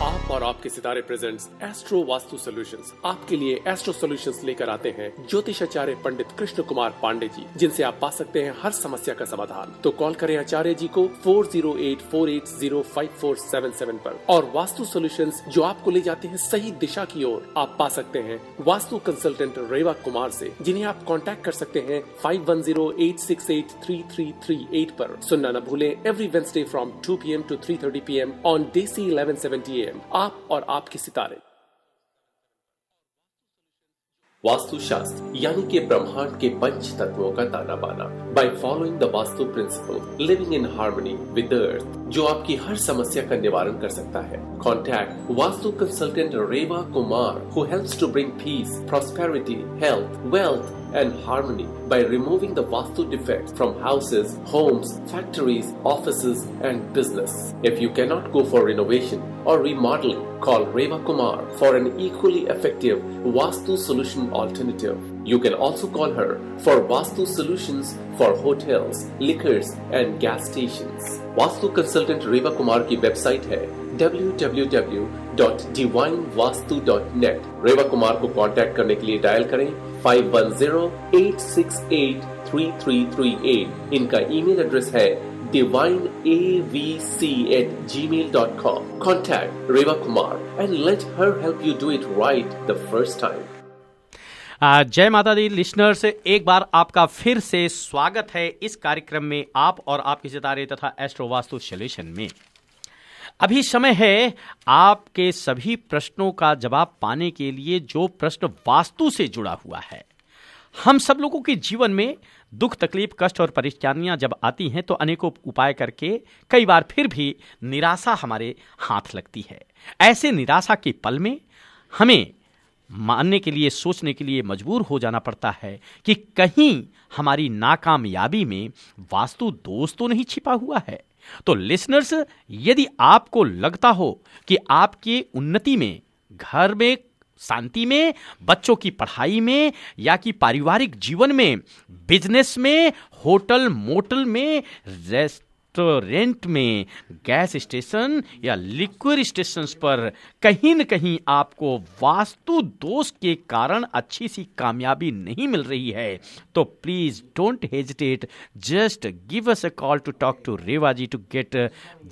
आप और आपके सितारे प्रेजेंट्स एस्ट्रो वास्तु सॉल्यूशंस आपके लिए एस्ट्रो सॉल्यूशंस लेकर आते हैं ज्योतिषाचार्य पंडित कृष्ण कुमार पांडे जी, जिनसे आप पा सकते हैं हर समस्या का समाधान। तो कॉल करें आचार्य जी को 4084805477 पर। और वास्तु सॉल्यूशंस जो आपको ले जाते हैं सही दिशा की ओर, आप पा सकते हैं वास्तु कंसल्टेंट रेवा कुमार से, जिन्हें आप कांटेक्ट कर सकते हैं 5108683338 पर। सुनना न भूलें every Wednesday from 2 PM to 3:30 PM on DC 1170 AM। आप और आपके सितारे। वास्तुशास्त्र यानी कि ब्रह्मांड के पंच तत्वों का ताना बाना, by following the vastu principle, living in harmony with earth, जो आपकी हर समस्या का निवारण कर सकता है। Contact vastu consultant Reva Kumar, who helps to bring peace, prosperity, health, wealth and harmony by removing the vastu defects from houses, homes, factories, offices and business. If you cannot go for renovation or remodeling, call Reva Kumar for an equally effective vastu solution alternative. You can also call her for vastu solutions for hotels, liquors and gas stations. Vastu consultant Reva Kumar की website है www.divinevastu.net। रेवा कुमार को contact करने के लिए dial करें 5108683338। इनका email address है divineavc@gmail.com। Contact Reva Kumar and let her help you do it right the first time। जय माता दी लिसनर्स, एक बार आपका फिर से स्वागत है इस कार्यक्रम में, आप और आपके सितारे तथा एस्ट्रो वास्तु सॉल्यूशन में। अभी समय है आपके सभी प्रश्नों का जवाब पाने के लिए, जो प्रश्न वास्तु से जुड़ा हुआ है। हम सब लोगों के जीवन में दुख, तकलीफ, कष्ट और परेशानियां जब आती हैं तो अनेकों उपाय करके कई बार फिर भी निराशा हमारे हाथ लगती है। ऐसे निराशा के पल में हमें मानने के लिए, सोचने के लिए मजबूर हो जाना पड़ता है कि कहीं हमारी नाकामयाबी में वास्तु दोष तो नहीं छिपा हुआ है। तो लिसनर्स, यदि आपको लगता हो कि आपकी उन्नति में, घर में शांति में, बच्चों की पढ़ाई में, या कि पारिवारिक जीवन में, बिजनेस में, होटल मोटल में, रेस्टोरेंट में, गैस स्टेशन या लिक्विड स्टेशन पर कहीं न कहीं आपको वास्तु दोष के कारण अच्छी सी कामयाबी नहीं मिल रही है, तो please don't hesitate, just give us a call to talk to Reva ji to get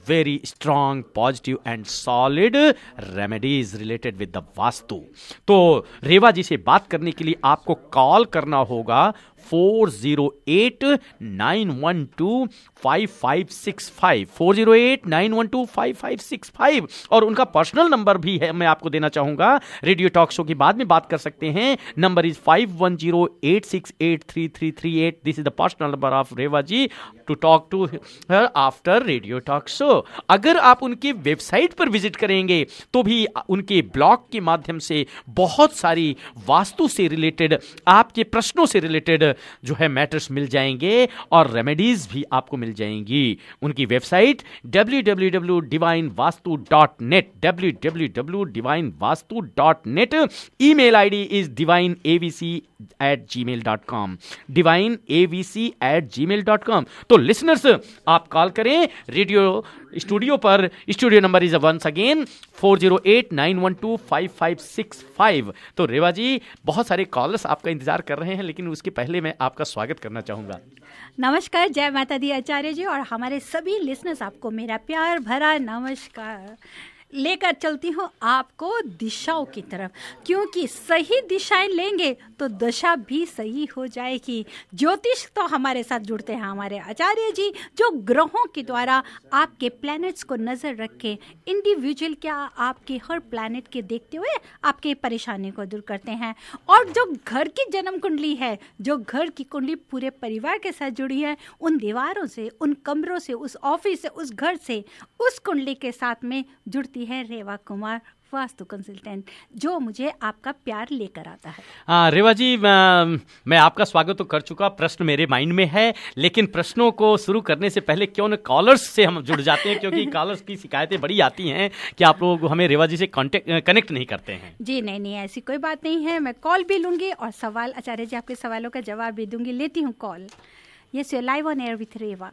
very strong, positive and solid remedies related with the vastu. तो रेवा जी से बात करने के लिए आपको कॉल करना होगा 408-912-5565 408-912-5565, और उनका पर्सनल नंबर भी है, मैं आपको देना चाहूंगा। रेडियो टॉक शो के बाद में बात कर सकते हैं। Number is 5108683338। This is the personal number of Reva ji to talk to her after radio talk show. अगर आप उनके वेबसाइट पर विजिट करेंगे तो भी उनके ब्लॉग के माध्यम से बहुत सारी वास्तु से रिलेटेड, आपके प्रश्नों से रिलेटेड जो है मैटर्स मिल जाएंगे और रेमेडीज भी आपको मिल जाएंगी। उनकी website www.divinevastu.net www.divinevastu.net। Email ID is divineavc@gmail.com divineavc@gmail.com। तो लिसनर्स, आप कॉल करें रेडियो स्टूडियो पर। Studio number is once again 408-912-5565। तो रेवा जी, बहुत सारे कॉलर्स आपका इंतजार कर रहे हैं, लेकिन उसके पहले मैं आपका स्वागत करना चाहूंगा। नमस्कार, जय माता दी आचार्य जी, और हमारे सभी लिसनर्स, आपको मेरा प्यार भरा नमस्कार। लेकर चलती हूँ आपको दिशाओं की तरफ, क्योंकि सही दिशाएं लेंगे तो दशा भी सही हो जाएगी। ज्योतिष तो हमारे साथ जुड़ते हैं हमारे आचार्य जी, जो ग्रहों के द्वारा आपके प्लैनेट्स को नज़र रख के इंडिविजुअल क्या आपके हर प्लैनेट के देखते हुए आपके परेशानी को दूर करते हैं। और जो घर की जन्म कुंडली है, जो घर की कुंडली पूरे परिवार के साथ जुड़ी है, उन दीवारों से, उन कमरों से, उस ऑफिस से, उस घर से, उस कुंडली के साथ में जुड़ती है रेवा कुमार वास्तु कंसल्टेंट, जो मुझे आपका प्यार लेकर आता है। रेवा जी, मैं आपका स्वागत तो कर चुका, प्रश्न मेरे माइंड में है, लेकिन प्रश्नों को शुरू करने से पहले क्यों न कॉलर्स से हम जुड़ जाते हैं, क्योंकि कॉलर्स की शिकायतें बड़ी आती हैं कि आप लोग हमें रेवा जी से कनेक्ट नहीं करते हैं। जी नहीं, ऐसी कोई बात नहीं है। मैं कॉल भी लूंगी और सवाल, आचार्य जी आपके सवालों का जवाब भी दूंगी। लेती हूँ call. Yes, you are live on air with Reva.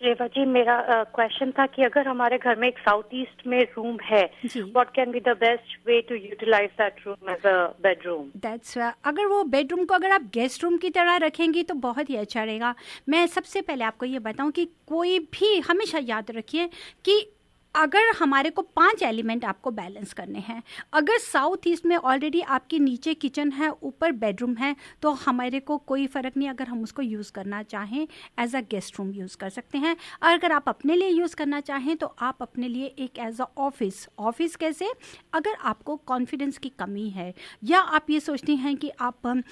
Reva ji, मेरा क्वेश्चन था कि अगर हमारे घर में एक साउथ ईस्ट में रूम है, what can be the best way to utilise that room as a bedroom? That's अगर वो बेडरूम को अगर आप गेस्ट रूम की तरह रखेंगी तो बहुत ही अच्छा रहेगा। मैं सबसे पहले आपको ये बताऊं कि कोई भी हमेशा याद रखिए कि अगर हमारे को 5 एलिमेंट आपको बैलेंस करने हैं, अगर साउथ ईस्ट में ऑलरेडी आपकी नीचे किचन है, ऊपर बेडरूम है, तो हमारे को कोई फ़र्क नहीं अगर हम उसको यूज़ करना चाहें as a guest room use कर सकते हैं। और अगर आप अपने लिए यूज़ करना चाहें तो आप अपने लिए एक एज अ ऑफिस कैसे, अगर आपको कॉन्फिडेंस की कमी है या आप ये सोचती हैं कि आप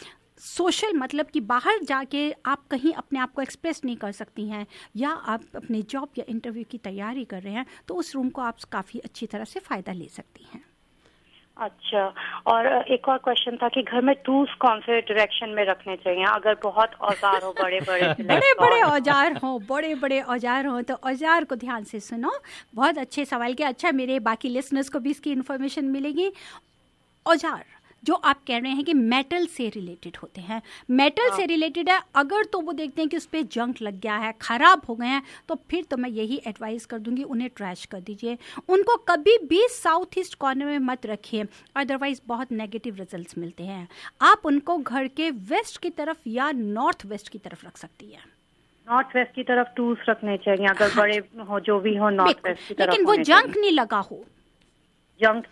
सोशल मतलब कि बाहर जाके आप कहीं अपने आप को एक्सप्रेस नहीं कर सकती हैं या आप अपने जॉब या इंटरव्यू की तैयारी कर रहे हैं, तो उस रूम को आप काफ़ी अच्छी तरह से फ़ायदा ले सकती हैं। अच्छा, और एक और क्वेश्चन था कि घर में टूल्स कौन से डायरेक्शन में रखने चाहिए? अगर बहुत औजार हो, बड़े बड़े औजार हो तो औजार को ध्यान से सुनो। बहुत अच्छे सवाल किया। अच्छा, मेरे बाकी लिसनर्स को भी इसकी इन्फॉर्मेशन मिलेगी। औजार जो आप कह रहे हैं कि मेटल से रिलेटेड होते हैं, मेटल से रिलेटेड है, अगर तो वो देखते हैं कि उस पर जंक लग गया है, ख़राब हो गए हैं, तो फिर तो मैं यही एडवाइस कर दूंगी, उन्हें ट्रैश कर दीजिए। उनको कभी भी साउथ ईस्ट कॉर्नर में मत रखिए, अदरवाइज बहुत नेगेटिव रिजल्ट्स मिलते हैं। आप उनको घर के वेस्ट की तरफ या नॉर्थ वेस्ट की तरफ रख सकती है। नॉर्थ वेस्ट की तरफ टूल्स रखने चाहिए अगर बड़े हो, जो भी हो नॉर्थ वेस्ट की तरफ, लेकिन वो जंक नहीं लगा हो, जंक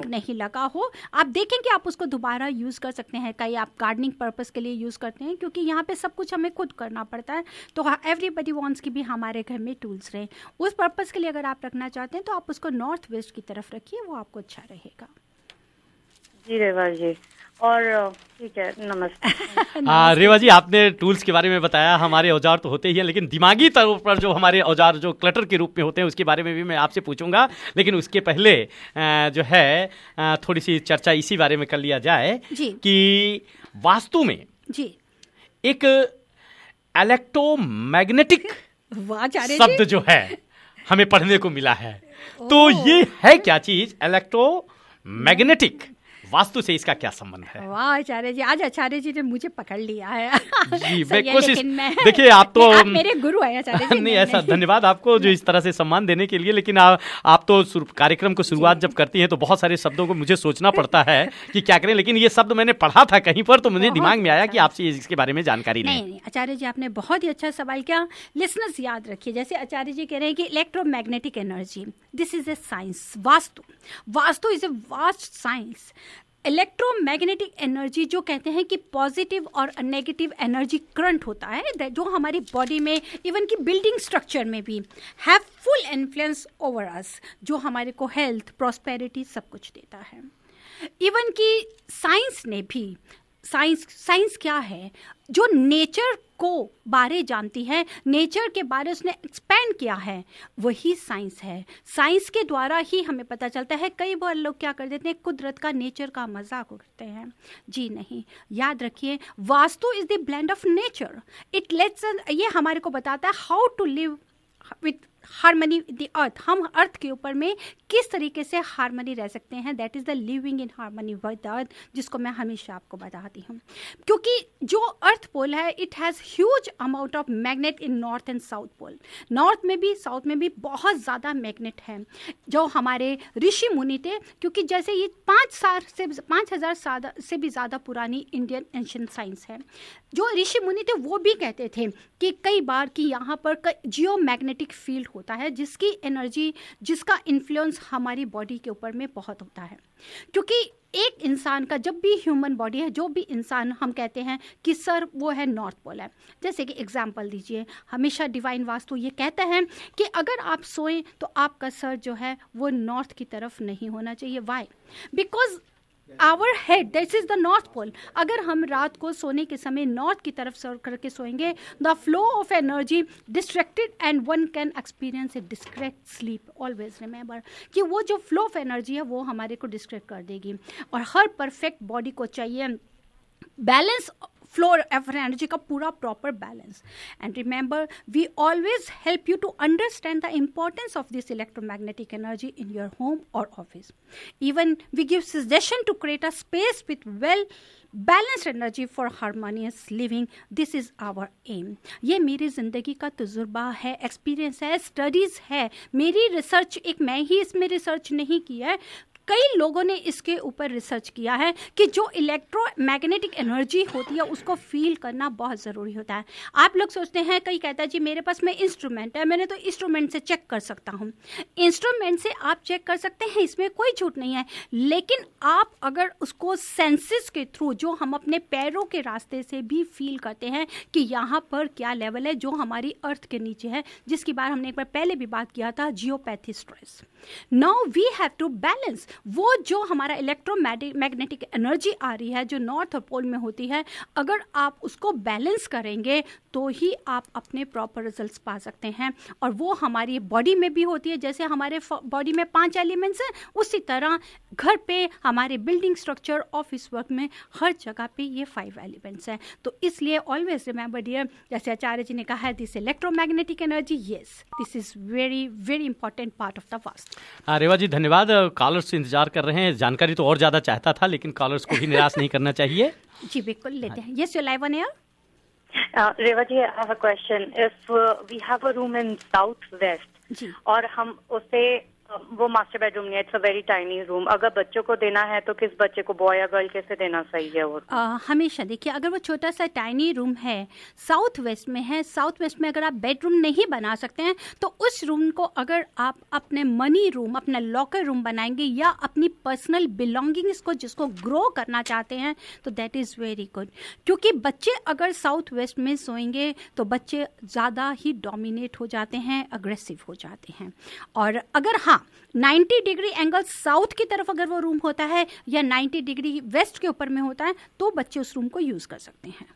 नहीं लगा हो। आप देखें कि आप उसको दोबारा यूज़ कर सकते हैं। कहीं आप गार्डनिंग पर्पस के लिए यूज़ करते हैं, क्योंकि यहाँ पे सब कुछ हमें खुद करना पड़ता है, तो एवरीबडी वांट्स कि भी हमारे घर में टूल्स रहें। उस पर्पस के लिए अगर आप रखना चाहते हैं तो आप उसको नॉर्थ वेस्ट की तरफ रखिए, वो आपको अच्छा रहेगा। जी रेवा जी, और ठीक है, नमस्ते। रेवा जी, आपने टूल्स के बारे में बताया, हमारे औजार तो होते ही हैं, लेकिन दिमागी तौर पर जो हमारे औजार जो क्लटर के रूप में होते हैं उसके बारे में भी मैं आपसे पूछूंगा, लेकिन उसके पहले जो है थोड़ी सी चर्चा इसी बारे में कर लिया जाए कि वास्तु में जी एक इलेक्ट्रोमैग्नेटिक शब्द जो है हमें पढ़ने को मिला है, तो ये है क्या चीज इलेक्ट्रोमैग्नेटिक? वास्तु से इसका क्या संबंध है? वाह आचार्य जी, आज आचार्य जी ने मुझे पकड़ लिया है। जी, मैं कोशिश, देखिए आप तो आप मेरे गुरु हैं आचार्य जी। नहीं, ऐसा धन्यवाद आपको जो इस तरह से सम्मान देने के लिए, लेकिन आप तो कार्यक्रम को शुरुआत जब करती हैं तो बहुत सारे शब्दों को मुझे सोचना पड़ता है कि क्या करें, लेकिन ये शब्द मैंने पढ़ा था कहीं पर तो मुझे दिमाग में आया कि आपसे इसके बारे में जानकारी नहीं। आचार्य जी, आपने बहुत ही अच्छा सवाल किया। लिसनर्स याद रखिए, जैसे आचार्य जी कह रहे हैं कि electromagnetic energy, this is a science. Vastu is a vast science. Electromagnetic energy जो कहते हैं कि पॉजिटिव और नेगेटिव एनर्जी करंट होता है, जो हमारी बॉडी में, इवन की बिल्डिंग स्ट्रक्चर में भी have full influence over us, जो हमारे को हेल्थ, प्रॉस्पेरिटी सब कुछ देता है। इवन की साइंस ने भी, साइंस क्या है, जो नेचर को बारे जानती है, नेचर के बारे उसने एक्सपेंड किया है, वही साइंस है। साइंस के द्वारा ही हमें पता चलता है। कई बार लोग क्या कर देते हैं, कुदरत का, नेचर का मजाक उड़ाते हैं। जी नहीं, याद रखिए, vastu is the blend of nature. It lets, ये हमारे को बताता है how to live with harmony the earth. हम अर्थ के ऊपर में किस तरीके से हार्मनी रह सकते हैं, that is the living in harmony with अर्थ, जिसको मैं हमेशा आपको बताती हूँ। क्योंकि जो अर्थ पोल है, it has huge amount of magnet in north and south pole. North में भी साउथ में भी बहुत ज़्यादा मैग्नेट है, जो हमारे ऋषि मुनि थे। क्योंकि जैसे ये 5,000 से भी ज़्यादा पुरानी इंडियन एंशिएंट साइंस है। जो ऋषि मुनि थे वो भी कहते थे कि कई बार कि यहाँ पर जियो मैग्नेटिक फील्ड होता है, जिसकी एनर्जी, जिसका इन्फ्लुएंस हमारी बॉडी के ऊपर में बहुत होता है। क्योंकि एक इंसान का, जब भी ह्यूमन बॉडी है, जो भी इंसान, हम कहते हैं कि सर वो है नॉर्थ पोल है। जैसे कि एग्जांपल दीजिए, हमेशा डिवाइन वास्तु ये कहता है कि अगर आप सोएं तो आपका सर जो है वो नॉर्थ की तरफ नहीं होना चाहिए। Why? Because our head, this is the north pole. अगर हम रात को सोने के समय नॉर्थ की तरफ सर करके सोएंगे, the flow of energy distracted and one can experience a distract sleep. Always remember कि वो जो फ्लो ऑफ एनर्जी है वो हमारे को डिस्ट्रैक्ट कर देगी। और हर परफेक्ट बॉडी को चाहिए बैलेंस फ्लो ऑफ एनर्जी का पूरा proper balance. And remember, we always help you to understand the importance of this electromagnetic energy in your home or office. Even we give suggestion to create a space with well balanced energy for harmonious living. This is our aim. ये मेरी ज़िंदगी का तजुर्बा है, experience है, studies है, मेरी research, एक मैं ही इसमें रिसर्च नहीं किया है, कई लोगों ने इसके ऊपर रिसर्च किया है कि जो इलेक्ट्रोमैग्नेटिक एनर्जी होती है उसको फील करना बहुत ज़रूरी होता है। आप लोग सोचते हैं, कई कहता है जी मेरे पास में इंस्ट्रूमेंट है, मैंने तो इंस्ट्रूमेंट से चेक कर सकता हूँ। इंस्ट्रूमेंट से आप चेक कर सकते हैं, इसमें कोई झूठ नहीं है, लेकिन आप अगर उसको सेंसेस के थ्रू, जो हम अपने पैरों के रास्ते से भी फील करते हैं कि यहाँ पर क्या लेवल है जो हमारी अर्थ के नीचे है, जिसकी बार हमने एक बार पहले भी बात किया था, geopathy stress. Now we have to balance वो जो हमारा इलेक्ट्रोमैग्नेटिक एनर्जी आ रही है जो नॉर्थ पोल में होती है, अगर आप उसको बैलेंस करेंगे तो ही आप अपने प्रॉपर रिजल्ट्स पा सकते हैं। और वो हमारी बॉडी में भी होती है, जैसे हमारे बॉडी में 5 एलिमेंट्स हैं, उसी तरह घर पे, हमारे बिल्डिंग स्ट्रक्चर, ऑफिस वर्क में, हर जगह पे ये 5 एलिमेंट्स हैं। तो इसलिए ऑलवेज रिमेंबर डियर, जैसे आचार्य जी ने कहा है, this electromagnetic energy, yes, this is very very important part of the Vastu. Reva ji धन्यवाद। कॉलर्स इंतजार कर रहे हैं, जानकारी तो और ज़्यादा चाहता था, लेकिन कॉलर्स को भी निराश नहीं करना चाहिए। जी बिल्कुल, लेते हैं। Yes, you live on air. Reva ji, I have a question. If we have a room in southwest जी, और हम उसे वो मास्टर बेडरूम नहीं है, it's a very tiny room, अगर बच्चों को देना है तो किस बच्चे को, बॉय या गर्ल, कैसे देना सही है वो? हमेशा देखिए, अगर वो छोटा सा टाइनी रूम है, साउथ वेस्ट में है, साउथ वेस्ट में अगर आप बेडरूम नहीं बना सकते हैं तो उस रूम को अगर आप अपने मनी रूम, अपना लॉकर रूम बनाएंगे या अपनी पर्सनल बिलोंगिंग्स को जिसको ग्रो करना चाहते हैं, तो दैट इज़ वेरी गुड। क्योंकि बच्चे अगर साउथ वेस्ट में सोएंगे तो बच्चे ज़्यादा ही डोमिनेट हो जाते हैं, अग्रेसिव हो जाते हैं। और अगर हाँ 90 डिग्री एंगल साउथ की तरफ अगर वो रूम होता है या 90 डिग्री वेस्ट के ऊपर में होता है तो बच्चे उस रूम को यूज कर सकते हैं।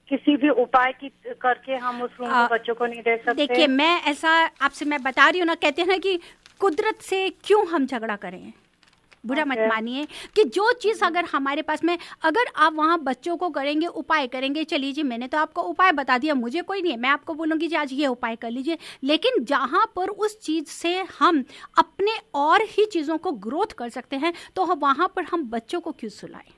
किसी भी उपाय की करके हम उस रूम को बच्चों को नहीं दे सकते? देखिए, मैं ऐसा आपसे मैं बता रही हूँ ना, कहते हैं ना कि कुदरत से क्यों हम झगड़ा करें, बुरा मत मानिए कि जो चीज़ अगर हमारे पास में, अगर आप वहाँ बच्चों को करेंगे, उपाय करेंगे, चलिए जी मैंने तो आपको उपाय बता दिया, मुझे कोई नहीं है, मैं आपको बोलूँगी जी आज ये उपाय कर लीजिए, लेकिन जहाँ पर उस चीज़ से हम अपने और ही चीज़ों को ग्रोथ कर सकते हैं तो वहाँ पर हम बच्चों को क्यों सुलाएं?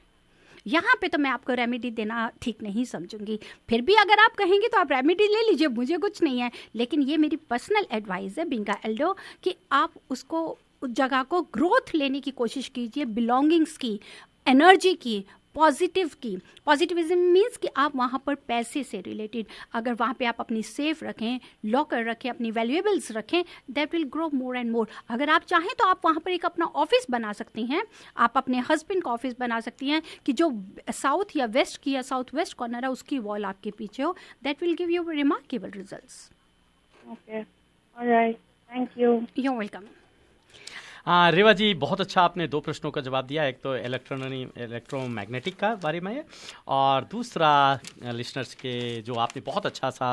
यहाँ पे तो मैं आपको रेमेडी देना ठीक नहीं समझूंगी। फिर भी अगर आप कहेंगे तो आप रेमेडी ले लीजिए, मुझे कुछ नहीं है, लेकिन ये मेरी पर्सनल एडवाइस है बीइंग अ एल्डर कि आप उसको, उस जगह को ग्रोथ लेने की कोशिश कीजिए, बिलोंगिंग्स की, एनर्जी की, पॉजिटिव की। पॉजिटिविज्म मीन्स कि आप वहाँ पर पैसे से रिलेटेड अगर वहाँ पे आप अपनी सेफ रखें, लॉकर रखें, अपनी वैल्यूएबल्स रखें, that will grow more and more. अगर आप चाहें तो आप वहाँ पर एक अपना ऑफिस बना सकती हैं, आप अपने हस्बैंड का ऑफिस बना सकती हैं कि जो साउथ या वेस्ट की या साउथ वेस्ट कॉर्नर है उसकी वॉल आपके पीछे हो, that will give you remarkable results. Okay, alright, thank you. You are welcome. Reva ji बहुत अच्छा आपने 2 प्रश्नों का जवाब दिया, एक तो इलेक्ट्रोमैग्नेटिक का बारे में और दूसरा लिसनर्स के जो आपने बहुत अच्छा सा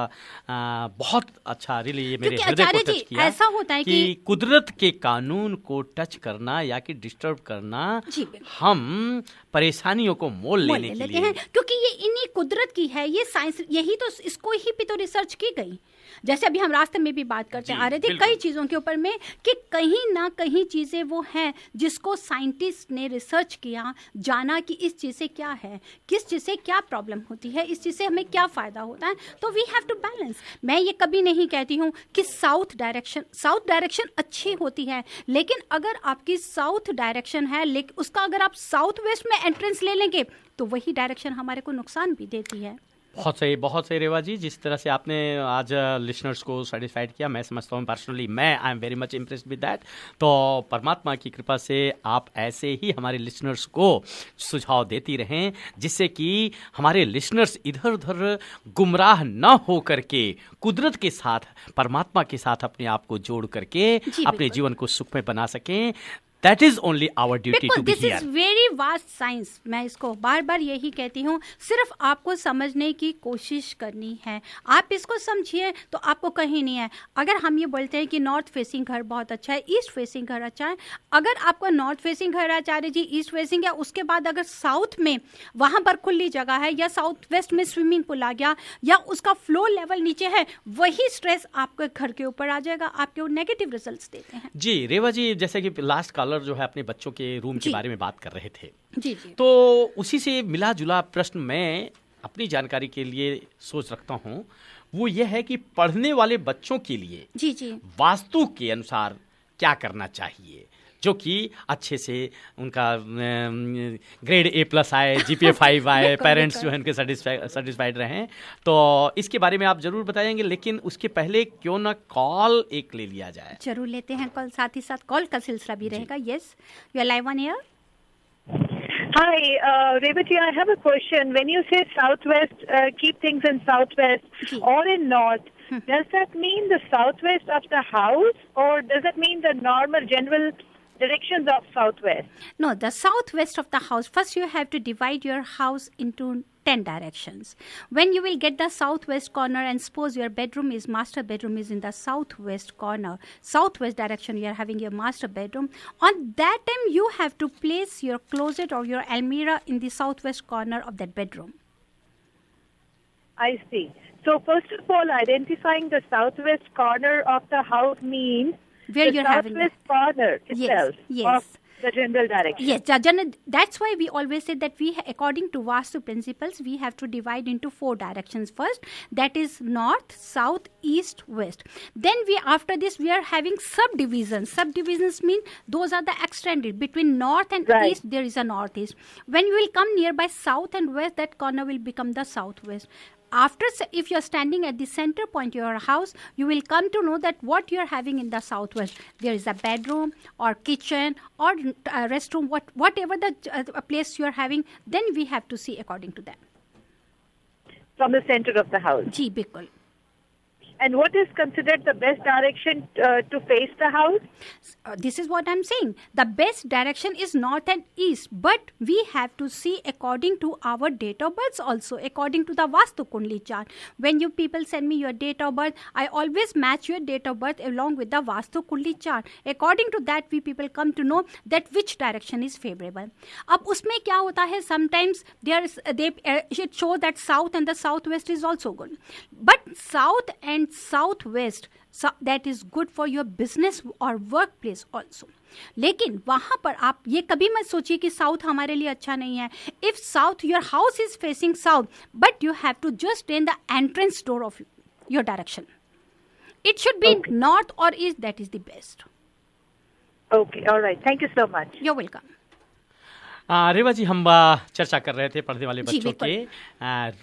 बहुत अच्छा रियली ये मेरे हृदय को टच किया। ऐसा होता है कि कुदरत के कानून को टच करना या कि डिस्टर्ब करना हम परेशानियों को मोल लेने के लिए हैं, क्योंकि ये इन्हीं कुदरत की है, ये साइंस, यही तो, इसको ही भी तो रिसर्च की गई। जैसे अभी हम रास्ते में भी बात करते आ रहे थे कई चीज़ों के ऊपर में कि कहीं ना कहीं चीज़ें वो हैं जिसको साइंटिस्ट ने रिसर्च किया, जाना कि इस चीज़ से क्या है, किस चीज़ से क्या प्रॉब्लम होती है, इस चीज़ से हमें क्या फ़ायदा होता है, तो वी हैव टू बैलेंस। मैं ये कभी नहीं कहती हूँ कि साउथ डायरेक्शन अच्छी होती है, लेकिन अगर आपकी साउथ डायरेक्शन है लेकिन उसका अगर आप साउथ वेस्ट में एंट्रेंस ले लेंगे तो वही डायरेक्शन हमारे को नुकसान भी देती है। बहुत सही रेवा जी, जिस तरह से आपने आज लिसनर्स को सेटिस्फाइड किया, मैं समझता हूँ पर्सनली, मैं I am very much impressed with that. तो परमात्मा की कृपा से आप ऐसे ही हमारे लिसनर्स को सुझाव देती रहें जिससे कि हमारे लिसनर्स इधर उधर गुमराह न हो करके कुदरत के साथ, परमात्मा के साथ अपने आप को जोड़ करके अपने जीवन को सुखमय बना सकें, that is only our duty to be this is here. Very vast science. मैं इसको बार बार यही कहती हूँ, सिर्फ आपको समझने की कोशिश करनी है। आप इसको समझिए तो आपको कहीं नहीं है। अगर हम ये बोलते हैं कि नॉर्थ फेसिंग घर बहुत अच्छा है, ईस्ट फेसिंग घर अच्छा है, अगर आपको नॉर्थ फेसिंग घर आचार्य जी, ईस्ट फेसिंग, या उसके बाद अगर साउथ में वहां पर खुली जगह है, या साउथ वेस्ट में स्विमिंग पूल आ गया, या उसका फ्लो लेवल नीचे है, वही स्ट्रेस आपके घर के ऊपर आ जाएगा, आपके नेगेटिव रिजल्ट्स देते हैं। जी रेवा जी, जैसे कि लास्ट कॉलर जो है अपने बच्चों के रूम के बारे में बात कर रहे थे, जी जी, तो उसी से मिला जुला प्रश्न मैं अपनी जानकारी के लिए सोच रखता हूँ। वो ये है कि पढ़ने वाले बच्चों के लिए जी जी, वास्तु के अनुसार क्या करना चाहिए जो कि अच्छे से उनका ग्रेड A+ आए, GPA 5 आए, बिल्कुल, पेरेंट्स बिल्कुल। जो है उनके सेटिस्फाइड रहें। तो इसके बारे में आप जरूर बताएंगे, लेकिन उसके पहले क्यों ना कॉल एक ले लिया जाए। जरूर लेते हैं कॉल, साथ ही साथ कॉल का सिलसिला भी रहेगा। Yes, you are live on air. Hi, Revati, I have a question. When you say southwest, keep things in southwest Ji. or in north, does that mean the southwest of the house, or does that mean the normal general directions of southwest? No, the southwest of the house. First, you have to divide your house into 10 directions. When you will get the southwest corner, and suppose your bedroom is master bedroom is in the southwest corner, southwest direction, you are having your master bedroom. On that time, you have to place your closet or your almirah in the southwest corner of that bedroom. I see. So first of all, identifying the southwest corner of the house means Where the you're having southwest corner itself yes. of the general direction. Yes, that's why we always say that according to Vastu principles, we have to divide into 4 directions first. That is north, south, east, west. Then after this, we are having subdivisions. Subdivisions mean those are the extended. Between north and Right. east, there is a northeast. When you will come nearby south and west, that corner will become the southwest. After, if you're standing at the center point of your house, you will come to know that what you're having in the southwest. There is a bedroom or kitchen or restroom, whatever the place you're having, then we have to see according to that. From the center of the house. Ji, bilkul. And what is considered the best direction to face the house? This is what I'm saying. The best direction is north and east, but we have to see according to our date of birth also, according to the Vastu Kundli chart. When you people send me your date of birth, I always match your date of birth along with the Vastu Kundli chart. According to that, we people come to know that which direction is favorable. अब उसमें क्या होता है, sometimes it show that south and the southwest is also good, but south and southwest, so that is good for your business or workplace also. लेकिन वहां पर आप ये कभी मत सोचिए कि साउथ हमारे लिए अच्छा नहीं है. If south, your house is facing south, but you have to just in the entrance door of your direction. It should be north or east, that is the best. Okay, all right. Thank you so much. You're welcome. रेवा जी, हम चर्चा कर रहे थे पढ़ने वाले बच्चों के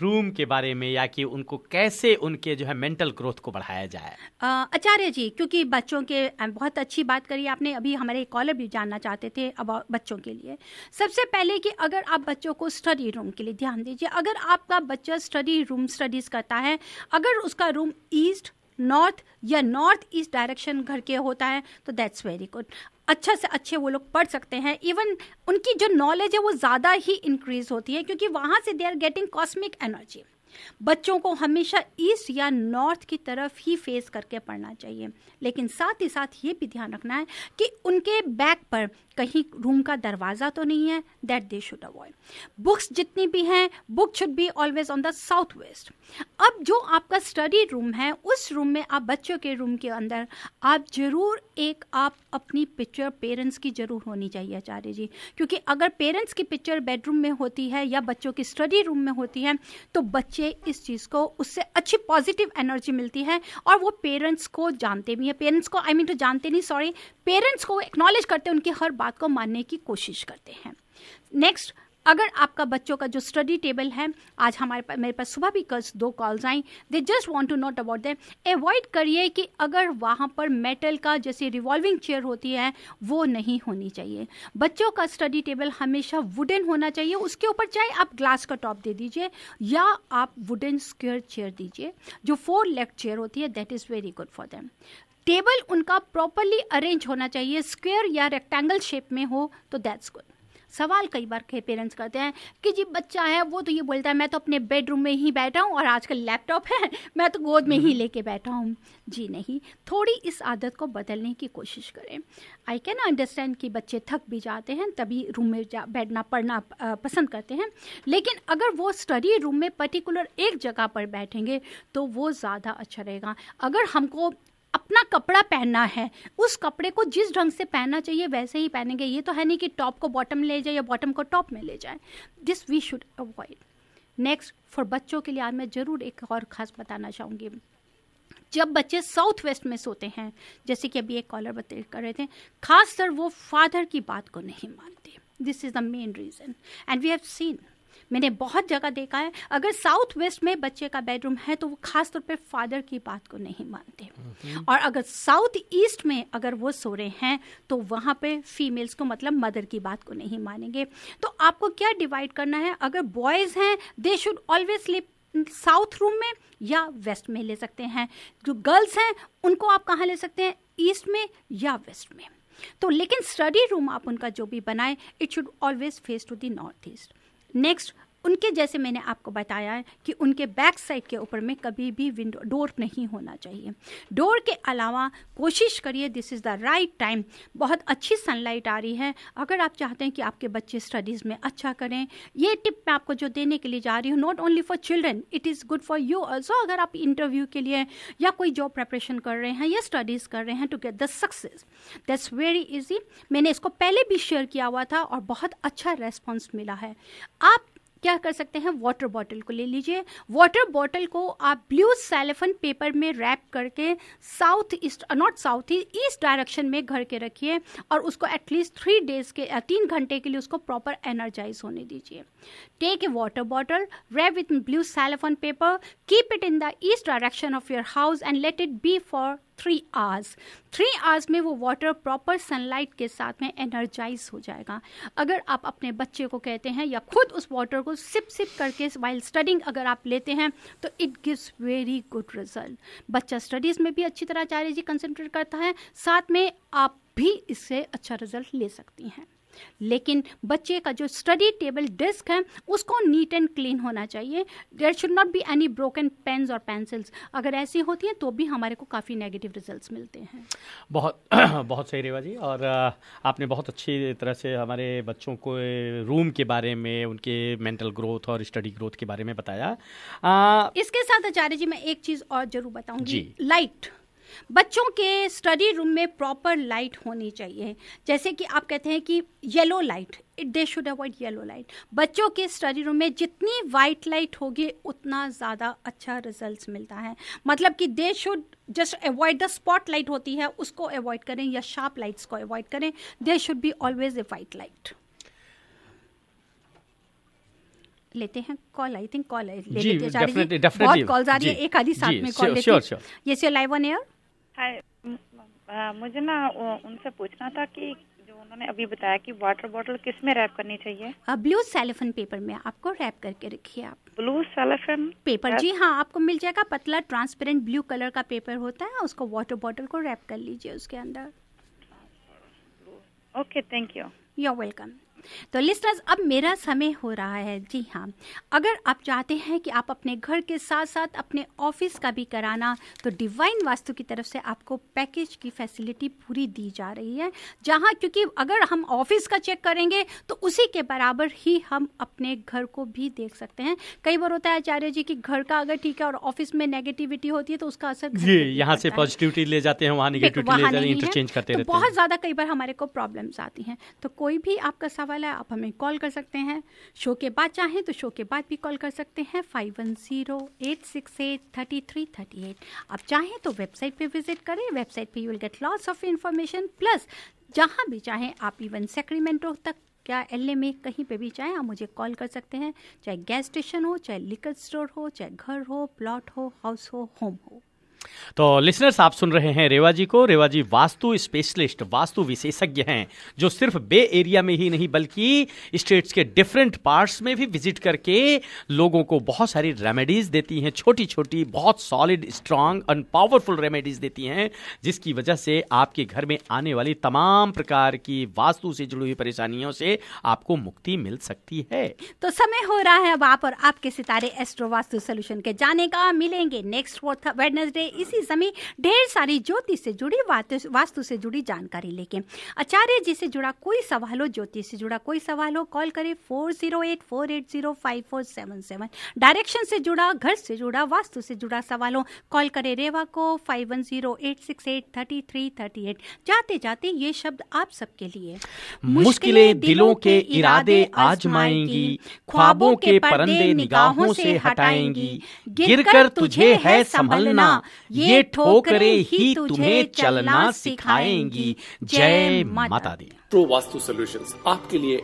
room के बारे में, या कि उनको कैसे उनके जो है मेंटल ग्रोथ को बढ़ाया जाए. आचार्य जी, क्योंकि बच्चों के बहुत अच्छी बात करी आपने. अभी हमारे कॉलर भी जानना चाहते थे अब बच्चों के लिए. सबसे पहले कि अगर आप बच्चों को स्टडी रूम के लिए ध्यान दीजिए. अगर आपका बच्चा स्टडी रूम स्टडीज करता है, अगर उसका रूम ईस्ट, नॉर्थ या नॉर्थ ईस्ट डायरेक्शन घर के होता है, तो दैट्स वेरी गुड. अच्छा से अच्छे वो लोग पढ़ सकते हैं. इवन उनकी जो नॉलेज है वो ज़्यादा ही इंक्रीज होती है, क्योंकि वहाँ से they are getting cosmic energy. बच्चों को हमेशा ईस्ट या नॉर्थ की तरफ ही फेस करके पढ़ना चाहिए. लेकिन साथ ही साथ ये भी ध्यान रखना है कि उनके बैक पर कहीं रूम का दरवाज़ा तो नहीं है, that they should avoid. Books जितनी भी हैं, book should be always on the south west. अब जो आपका स्टडी रूम है, उस रूम में आप बच्चों के रूम के अंदर आप जरूर आप अपनी पिक्चर पेरेंट्स की जरूर होनी चाहिए आचार्य जी. क्योंकि अगर पेरेंट्स की पिक्चर बेडरूम में होती है या बच्चों की स्टडी रूम में होती है, तो बच्चे इस चीज़ को, उससे अच्छी पॉजिटिव एनर्जी मिलती है और वो पेरेंट्स को जानते भी हैं. पेरेंट्स को जानते नहीं, सॉरी, पेरेंट्स को एक्नॉलेज करते हैं, उनकी हर बात को मानने की कोशिश करते हैं. नेक्स्ट, अगर आपका बच्चों का जो स्टडी टेबल है, आज मेरे पास सुबह भी 2 कॉल्स आई, they just want to note about them. अवॉइड करिए कि अगर वहाँ पर मेटल का जैसे रिवॉल्विंग चेयर होती है, वो नहीं होनी चाहिए. बच्चों का स्टडी टेबल हमेशा वुडन होना चाहिए. उसके ऊपर चाहे आप ग्लास का टॉप दे दीजिए या आप वुडन स्क्वायर चेयर दीजिए. जो 4 लेग चेयर होती है, that is very good for them. Table उनका प्रॉपरली अरेंज होना चाहिए, स्क्वायर या रेक्टेंगल शेप में हो तो दैट्स गुड। सवाल कई बार के पेरेंट्स करते हैं कि जी बच्चा है वो तो ये बोलता है मैं तो अपने बेडरूम में ही बैठा हूँ और आजकल लैपटॉप है मैं तो गोद में ही लेके बैठा हूँ। जी नहीं, थोड़ी इस आदत को बदलने की कोशिश करें। आई कैन अंडरस्टैंड कि बच्चे थक भी जाते हैं तभी रूम में बैठना पढ़ना पसंद करते हैं, लेकिन अगर वो स्टडी रूम में पर्टिकुलर एक जगह पर बैठेंगे तो वो ज़्यादा अच्छा रहेगा। अगर हमको अपना कपड़ा पहनना है, उस कपड़े को जिस ढंग से पहनना चाहिए वैसे ही पहनेंगे। ये तो है नहीं कि टॉप को बॉटम ले जाए या बॉटम को टॉप में ले जाए। This we should avoid. Next, for बच्चों के लिए आज मैं ज़रूर एक और ख़ास बताना चाहूँगी। जब बच्चे साउथ वेस्ट में सोते हैं, जैसे कि अभी एक कॉलर बता कर रहे थे, खासकर वो फादर की बात को नहीं मानते। This is the main reason and we have seen, मैंने बहुत जगह देखा है, अगर साउथ वेस्ट में बच्चे का बेडरूम है तो वो खास तौर पे फादर की बात को नहीं मानते, और अगर साउथ ईस्ट में अगर वो सो रहे हैं तो वहाँ पे फीमेल्स को मतलब मदर की बात को नहीं मानेंगे। तो आपको क्या डिवाइड करना है, अगर बॉयज़ हैं they should always sleep south room में या वेस्ट में ले सकते हैं, जो गर्ल्स हैं उनको आप कहाँ ले सकते हैं, ईस्ट में या वेस्ट में। तो लेकिन स्टडी रूम आप उनका जो भी बनाए it should always face to the north east. Next, उनके जैसे मैंने आपको बताया है कि उनके बैक साइड के ऊपर में कभी भी विंडो डोर नहीं होना चाहिए। डोर के अलावा कोशिश करिए, this is the right time, बहुत अच्छी सनलाइट आ रही है, अगर आप चाहते हैं कि आपके बच्चे स्टडीज़ में अच्छा करें, ये टिप मैं आपको जो देने के लिए जा रही हूँ, not only for children, it is good for you also. अगर आप इंटरव्यू के लिए या कोई जॉब प्रिपरेशन कर रहे हैं या स्टडीज़ कर रहे हैं to get the success, that's very easy. मैंने इसको पहले भी शेयर किया हुआ था और बहुत अच्छा रेस्पॉन्स मिला है। आप क्या कर सकते हैं, वाटर बॉटल को ले लीजिए, वाटर बॉटल को आप ब्लू सेलोफेन पेपर में रैप करके south east, not south east direction में घर के रखिए और उसको एटलीस्ट 3 डेज के 3 घंटे के लिए उसको प्रॉपर एनर्जाइज होने दीजिए। Take a water bottle, wrap with blue cellophane paper, keep it in the east direction of your house and let it be for 3 hours. 3 hours में वो वाटर प्रॉपर सनलाइट के साथ में एनर्जाइज हो जाएगा। अगर आप अपने बच्चे को कहते हैं या खुद उस वाटर को सिप करके वाइल स्टडिंग अगर आप लेते हैं तो it gives very good result. बच्चा स्टडीज़ में भी अच्छी तरह आचार्य जी कंसंट्रेट करता है, साथ में आप भी इससे अच्छा रिजल्ट ले सकती हैं। लेकिन बच्चे का जो स्टडी टेबल डेस्क है उसको नीट एंड क्लीन होना चाहिए। There should not be any broken pens और पेंसिल्स। अगर ऐसी होती हैं तो भी हमारे को काफ़ी नेगेटिव रिजल्ट्स मिलते हैं। बहुत सही रेवा जी, और आपने बहुत अच्छी तरह से हमारे बच्चों को रूम के बारे में, उनके मेंटल ग्रोथ और स्टडी ग्रोथ के बारे में बताया। इसके साथ आचार्य जी मैं एक चीज़ और जरूर बताऊंगी, लाइट। बच्चों के स्टडी रूम में प्रॉपर लाइट होनी चाहिए। जैसे कि आप कहते हैं कि yellow light, they should avoid yellow light. बच्चों के स्टडी रूम में जितनी वाइट लाइट होगी उतना ज़्यादा अच्छा रिजल्ट्स मिलता है। मतलब कि they should just avoid the spot light होती है उसको अवॉइड करें या शार्प लाइट्स को अवॉइड करें। They should be always a white light. लेते हैं कॉल, आई थिंक कॉल बहुत कॉल्स आ रही है, एक आधी साथ में कॉल लेते हैं। Yes, you live on air. Hi, मुझे ना उनसे पूछना था कि जो उन्होंने अभी बताया कि वाटर बॉटल किस में रैप करनी चाहिए? ब्लू सेलोफेन पेपर में आपको रैप करके रखिए। आप ब्लू सेलोफेन पेपर, जी हाँ, आपको मिल जाएगा, पतला ट्रांसपेरेंट ब्लू कलर का पेपर होता है, उसको वाटर बॉटल को रैप कर लीजिए उसके अंदर। Okay, thank you. You are welcome. तो लिस्टर्स, अब मेरा समय हो रहा है। जी हाँ, अगर आप चाहते हैं कि आप अपने घर के साथ साथ अपने ऑफिस का भी कराना, तो डिवाइन वास्तु की तरफ से आपको पैकेज की फैसिलिटी पूरी दी जा रही है, जहाँ क्योंकि अगर हम ऑफिस का चेक करेंगे तो उसी के बराबर ही हम अपने घर को भी देख सकते हैं। कई बार होता है आचार्य जी कि घर का अगर ठीक है और ऑफिस में नेगेटिविटी होती है तो उसका असर यहाँ से पॉजिटिविटी ले जाते हैं, वहाँ नेगेटिविटी ले जाते हैं, इंटरचेंज करते रहते हैं। बहुत ज़्यादा कई बार हमारे को प्रॉब्लम्स आती हैं। तो कोई भी आपका सवाल है आप हमें कॉल कर सकते हैं। शो के बाद चाहें तो शो के बाद भी कॉल कर सकते हैं 5108683338। आप चाहें तो वेबसाइट पे विजिट करें, वेबसाइट पे you will get lots of information. Plus जहां भी चाहें आप, इवन सैक्रामेंटो तक क्या LA में कहीं पे भी चाहें आप मुझे कॉल कर सकते हैं, चाहे गैस स्टेशन हो, चाहे लिकर स्टोर हो, चाहे घर हो, प्लॉट हो, हाउस हो, होम हो। तो लिसनर्स, आप सुन रहे हैं रेवा जी को। रेवा जी वास्तु स्पेशलिस्ट, वास्तु विशेषज्ञ हैं, जो सिर्फ बे एरिया में ही नहीं बल्कि स्टेट्स के डिफरेंट पार्ट्स में भी विजिट करके लोगों को बहुत सारी रेमेडीज देती हैं, छोटी छोटी बहुत solid, strong and powerful remedies देती हैं, जिसकी वजह से आपके घर में आने वाली तमाम प्रकार की वास्तु से जुड़ी हुई परेशानियों से आपको मुक्ति मिल सकती है। तो समय हो रहा है अब आप और आपके सितारे एस्ट्रो वास्तु सॉल्यूशन के जाने का। मिलेंगे नेक्स्ट वेडनेसडे इसी समय ढेर सारी ज्योतिष से जुड़ी, वास्तु से जुड़ी जानकारी लेके। आचार्य जी से जुड़ा कोई सवाल हो, ज्योतिष से जुड़ा कोई सवाल हो, कॉल करें 4084805477। डायरेक्शन से जुड़ा, घर से जुड़ा, वास्तु से जुड़ा सवाल हो, कॉल करें रेवा को 5108683338। जाते जाते ये शब्द आप सबके लिए। मुश्किलें दिलों के इरादे आजमाएंगी, ख्वाबों के पर्दे निगाहों से हटाएंगी, गिरकर तुझे है संभलना, ये ठोकरें ही तुम्हें चलना सिखाएंगी। जय माता दी। प्रो वास्तु सॉल्यूशंस आपके लिए